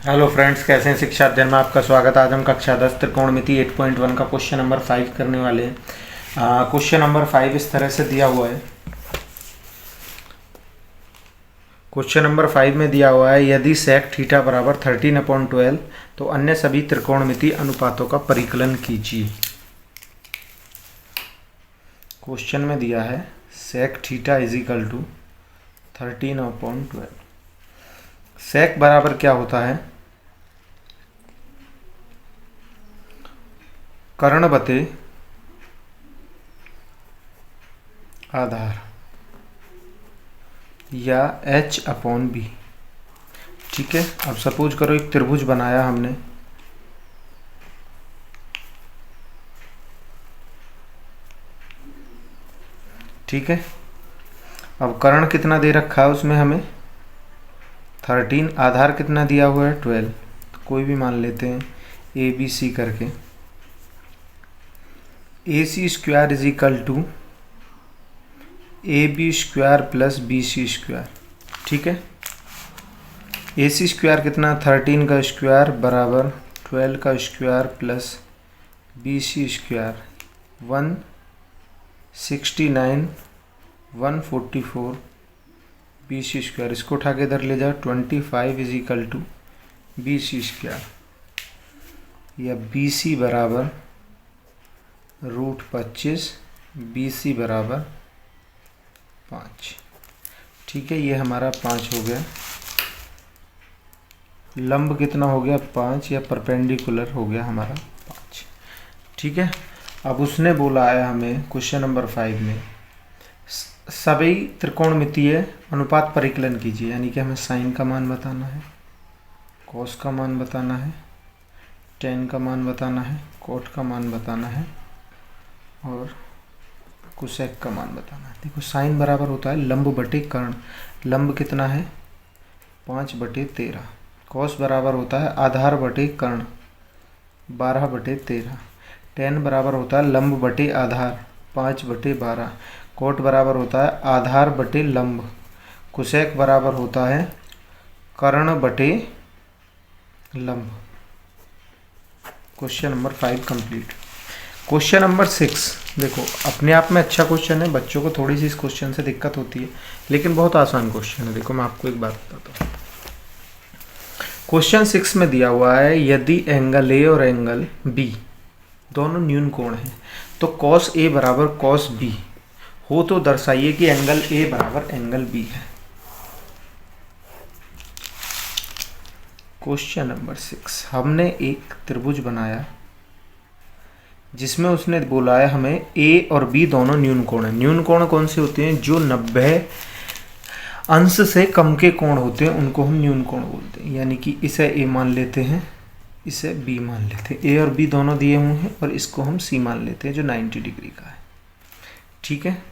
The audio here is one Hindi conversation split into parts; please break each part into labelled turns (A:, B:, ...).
A: हेलो फ्रेंड्स, कैसे हैं? शिक्षा अध्ययन में आपका स्वागत। आज हम कक्षा 10 त्रिकोणमिति 8.1 का क्वेश्चन नंबर 5 करने वाले हैं। क्वेश्चन नंबर 5 इस तरह से दिया हुआ है। क्वेश्चन नंबर 5 में दिया हुआ है, यदि सेक थीटा बराबर 13/12 तो अन्य सभी त्रिकोणमिति अनुपातों का परिकलन कीजिए। क्वेश्चन में दिया है sec theta is equal to 13/12। Sec बराबर क्या होता है? कर्ण बटे आधार या h/b। ठीक है। अब सपोज करो एक त्रिभुज बनाया हमने। ठीक है। अब कर्ण कितना दे रखा है उसमें हमें 13, आधार कितना दिया हुआ है 12। तो कोई भी मान लेते हैं ABC करके। AC² is equal to AB² plus BC²। ठीक है। AC² कितना 13 का स्क्वायर बराबर 12 का स्क्वायर प्लस BC² 169 144 BC²। इसको उठा के इधर ले जाओ 25 इज इक्वल टू BC² या BC बराबर √25 BC बराबर 5। ठीक है, ये हमारा 5 हो गया। लंब कितना हो गया 5 या परपेंडिकुलर हो गया हमारा 5। ठीक है। अब उसने बोला है हमें क्वेश्चन नंबर 5 में सभी त्रिकोणमितीय अनुपात परिकलन कीजिए, यानी कि हमें साइन का मान बताना है, कॉस का मान बताना है, टेन का मान बताना है, कोट का मान बताना है और कोसेक का मान बताना है। देखो साइन बराबर होता है लंब बटे कर्ण। लंब कितना है 5/13। कॉस बराबर होता है आधार बटे कर्ण 12/13। टेन बराबर होता है लंब बटे आधार 5/12। कोट बराबर होता है आधार बटे लंब। कोसेक बराबर होता है कर्ण बटे लंब। Question number 5 complete. Question number 6 देखो, अपने आप में अच्छा क्वेश्चन है। बच्चों को थोड़ी सी इस क्वेश्चन से दिक्कत होती है, लेकिन बहुत आसान क्वेश्चन है। देखो मैं आपको एक बात बताता हूँ। क्वेश्चन 6 में दिया हुआ है, यदि एंगल ए और एंगल बी दोनों न्यून कोण हैं तो कॉस ए बराबर कॉस बी हो तो दर्शाइए कि एंगल ए बराबर एंगल बी है। क्वेश्चन नंबर 6, हमने एक त्रिभुज बनाया जिसमें उसने बोला है हमें ए और बी दोनों न्यून कोण हैं। न्यून कोण कौन से होते हैं? जो 90 अंश से कम के कोण होते हैं उनको हम न्यून कोण बोलते हैं। यानी कि इसे ए मान लेते हैं, इसे बी मान लेते हैं। ए और बी दोनों दिए हुए हैं और इसको हम सी मान लेते हैं जो 90 डिग्री का है। ठीक है।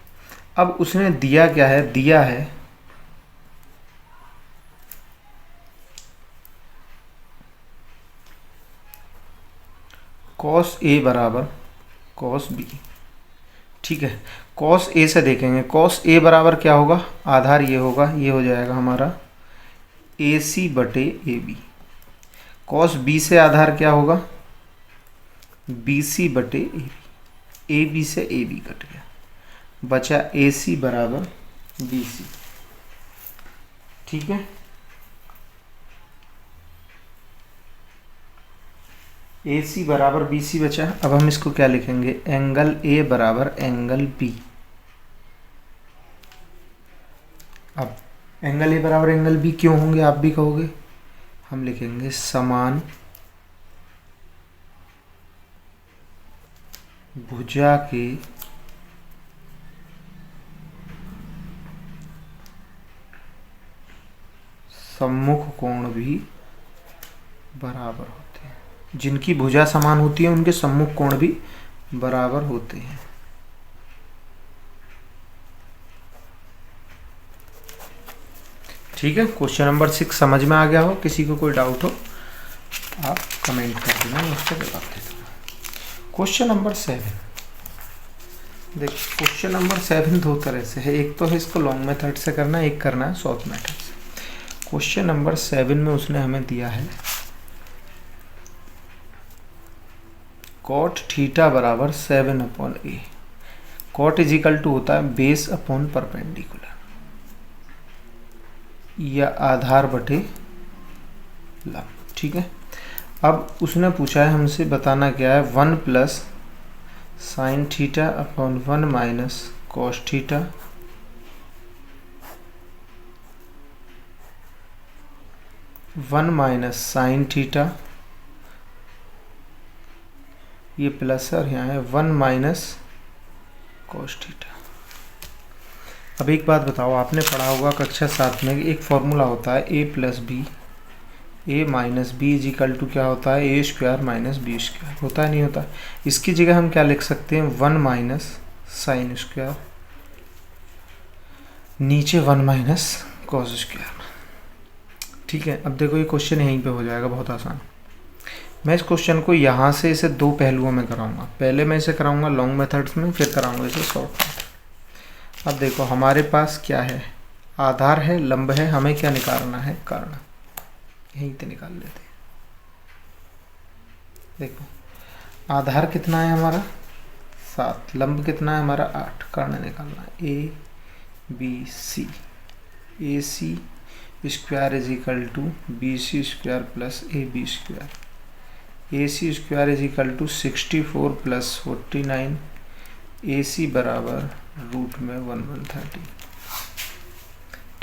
A: अब उसने दिया क्या है? दिया है कॉस ए बराबर कॉस बी। ठीक है। कॉस ए से देखेंगे, कॉस ए बराबर क्या होगा? आधार ये होगा, ये हो जाएगा हमारा AC बटे AB। कॉस बी से आधार क्या होगा? BC बटे AB। AB से AB कट गया, बचा AC बराबर BC। ठीक है। AC बराबर BC बचा। अब हम इसको क्या लिखेंगे? एंगल A बराबर एंगल B। अब एंगल A बराबर एंगल B क्यों होंगे आप भी कहोगे? हम लिखेंगे समान भुजा के सम्मुख कोण भी बराबर होते हैं। जिनकी भुजा समान होती है उनके सम्मुख कोण भी बराबर होते हैं। ठीक है। क्वेश्चन नंबर 6 समझ में आ गया हो? किसी को कोई डाउट हो आप कमेंट कर देना, मैं उसका जवाब दे दूँगा। क्वेश्चन नंबर 7 देखो, क्वेश्चन नंबर 7 दो तरह से है। एक तो है इसको लॉन्ग मेथड से करना है, एक करना है शॉर्ट मेथड से। क्वेश्चन नंबर 7 में उसने हमें दिया है कॉट थीटा बराबर 7/a। Cot is equal to होता है बेस अपॉन परपेंडिकुलर या आधार बटे लंब। ठीक है, अब उसने पूछा है हमसे बताना क्या है, 1 plus sine theta upon 1 minus cos theta one minus sine theta, ये प्लस और यहाँ है 1 माइनस कॉस थीटा। अब एक बात बताओ, आपने पढ़ा होगा कक्षा 7 में एक फॉर्मूला होता है a plus B, a minus B is equal to क्या होता है, a square minus B square, होता है नहीं होता। इसकी जगह हम क्या लिख सकते हैं, 1 माइनस साइन स्क्वायर, नीचे 1 माइनस कॉस स्क्वायर। ठीक है, अब देखो ये क्वेश्चन यहीं पे हो जाएगा, बहुत आसान। मैं इस क्वेश्चन को यहाँ से इसे दो पहलुओं में कराऊंगा। पहले मैं इसे कराऊंगा लॉन्ग मेथड्स में, फिर कराऊंगा इसे शॉर्ट मेथड। अब देखो हमारे पास क्या है, आधार है, लंब है, हमें क्या निकालना है, कर्ण। यहीं से निकाल लेते हैं। देखो आधार कितना है हमारा 7, लंब कितना है हमारा 8, कर्ण निकालना है A B C. A C square is equal to B C square plus A B square. A C square is equal to 64 plus 49। A C बराबर रूट में 1/130।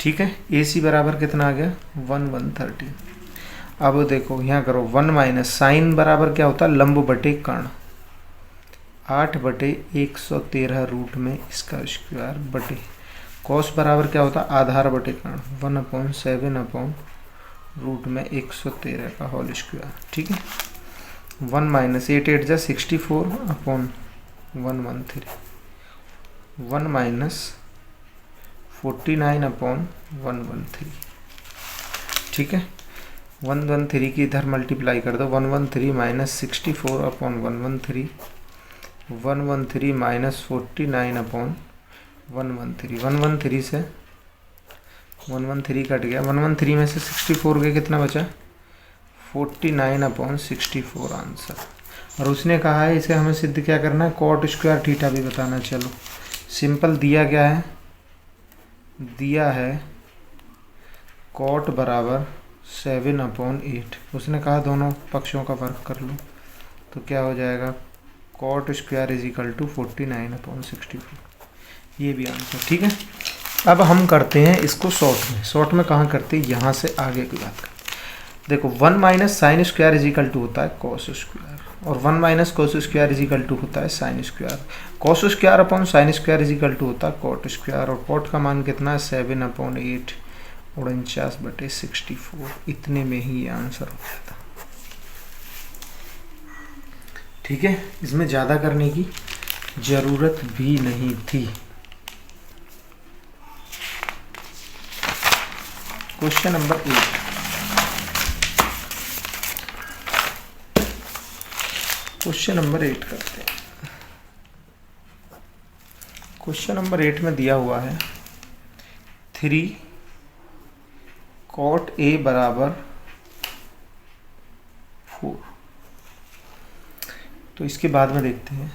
A: ठीक है, ए सी बराबर कितना आ गया 1/130। अब देखो यहाँ करो 1 माइनस साइन बराबर क्या होता है, लंब बटे कर्ण, 8/113 रूट में इसका स्क्वायर बटे कॉस बराबर क्या होता है, आधार बटे कर्ण, 1/7 रूट में 113 का होल स्क्वायर। ठीक है, 1 माइनस 8 8 जा 64 अपॉन 113, 1 माइनस 49 अपॉन 113। ठीक है, 113 की इधर मल्टीप्लाई कर दो, 113 माइनस 64 अपॉन 113, 113 माइनस 49 अपॉन 113। 113 से 113 कट गया, 113 में से 64 के कितना बचा, 49 अपॉन 64 आंसर। और उसने कहा है इसे हमें सिद्ध क्या करना है, कॉट स्क्वायर थीटा भी बताना। चलो सिंपल, दिया क्या है, दिया है कॉट बराबर 7/8। उसने कहा दोनों पक्षों का वर्ग कर लो, तो क्या हो जाएगा, cot square is equal to 49/64। ये भी आंसर। ठीक है, अब हम करते हैं इसको शॉर्ट में। शॉर्ट में कहाँ करते हैं, यहाँ से आगे की बात करते हैं। देखो 1 minus sine square is equal to होता है कॉस स्क्वायर, और 1 minus cos square is equal to होता है sine square. Cos square upon sine square is equal to होता है कॉट स्क्वायर, और कॉट का मान कितना है 7/8, 49/64। इतने में ही ये आंसर हो जाता। ठीक है, इसमें ज़्यादा करने की ज़रूरत भी नहीं थी। Question number 8। क्वेश्चन नंबर 8 करते हैं। क्वेश्चन नंबर 8 में दिया हुआ है 3 कॉट ए बराबर 4। तो इसके बाद में देखते हैं,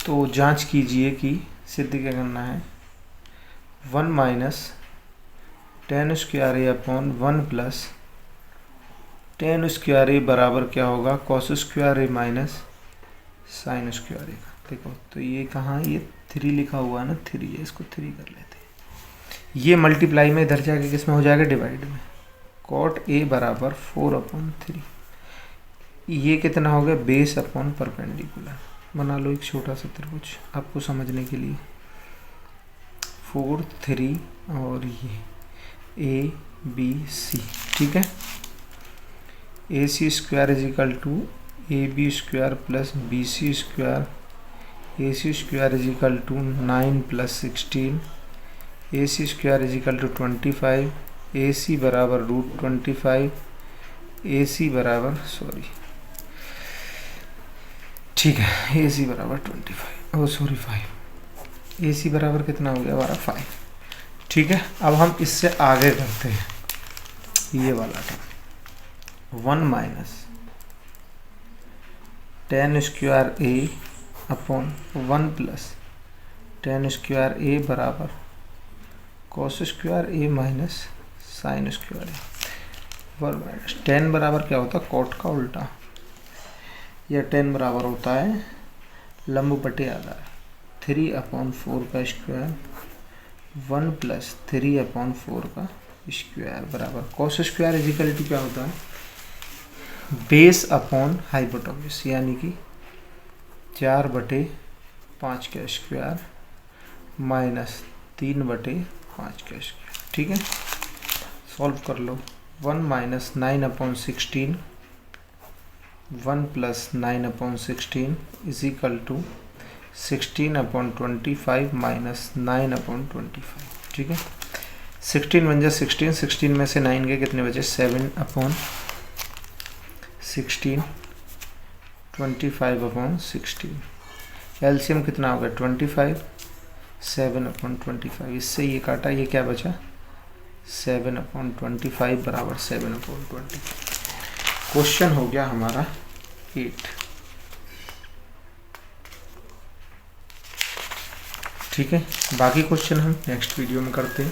A: तो जांच कीजिए कि सिद्ध क्या करना है। 1 माइनस tan स्क्वायर ए अपॉन 1 प्लस tan स्क्वायर ए बराबर क्या होगा, कॉस स्क्वायर ए माइनस साइन स्क्वायर ए। देखो तो ये कहाँ, ये 3 लिखा हुआ है ना, 3 है, इसको 3 कर लेते हैं। ये मल्टीप्लाई में इधर जाके किस में हो जाएगा, डिवाइड में। कॉट ए बराबर 4/3। ये कितना हो गया, बेस अपॉन परपेंडिकुलर। बना लो एक छोटा सा त्रिभुज आपको समझने के लिए, 4 3 और ये ए बी सी। ठीक है, A C square is equal to A B square plus B C square, A C square is equal to 9 plus 16, A C square is equal to 25, A C बराबर रूट 25, ए सी बराबर ठीक है, ए सी बराबर 5, ए सी बराबर कितना हो गया हमारा 5। ठीक है, अब हम इससे आगे करते हैं ये वाला टर्म, 1 माइनस tan स्क्वायर ए अपॉन 1 प्लस tan स्क्वायर ए बराबर cos स्क्वायर ए माइनस साइन स्क्वायर ए। वन माइनस tan बराबर क्या होता है, cot का उल्टा, या tan बराबर होता है लंब बटे आधार 3/4 का स्क्वायर 1 प्लस 3/4 का स्क्वायर बराबर cos स्क्वायर इजिकल टू क्या होता है, बेस अपॉन हाइपोटेन्यूज, यानी कि 4/5 का स्क्वायर माइनस 3/5 का स्क्वायर। ठीक है, सॉल्व कर लो। 1 minus 9/16 1 plus 9/16 is equal to 16/25 minus 9/25। ठीक है, 16 बन जाए 16, 16 में से 9 के कितने बचे, 7/16, 25/16। एलसीएम कितना हो गया 25, 7/25, इससे ये काटा, ये क्या बचा 7/25 बराबर 7/25। क्वेश्चन हो गया हमारा 8। ठीक है, बाकी क्वेश्चन हम नेक्स्ट वीडियो में करते हैं।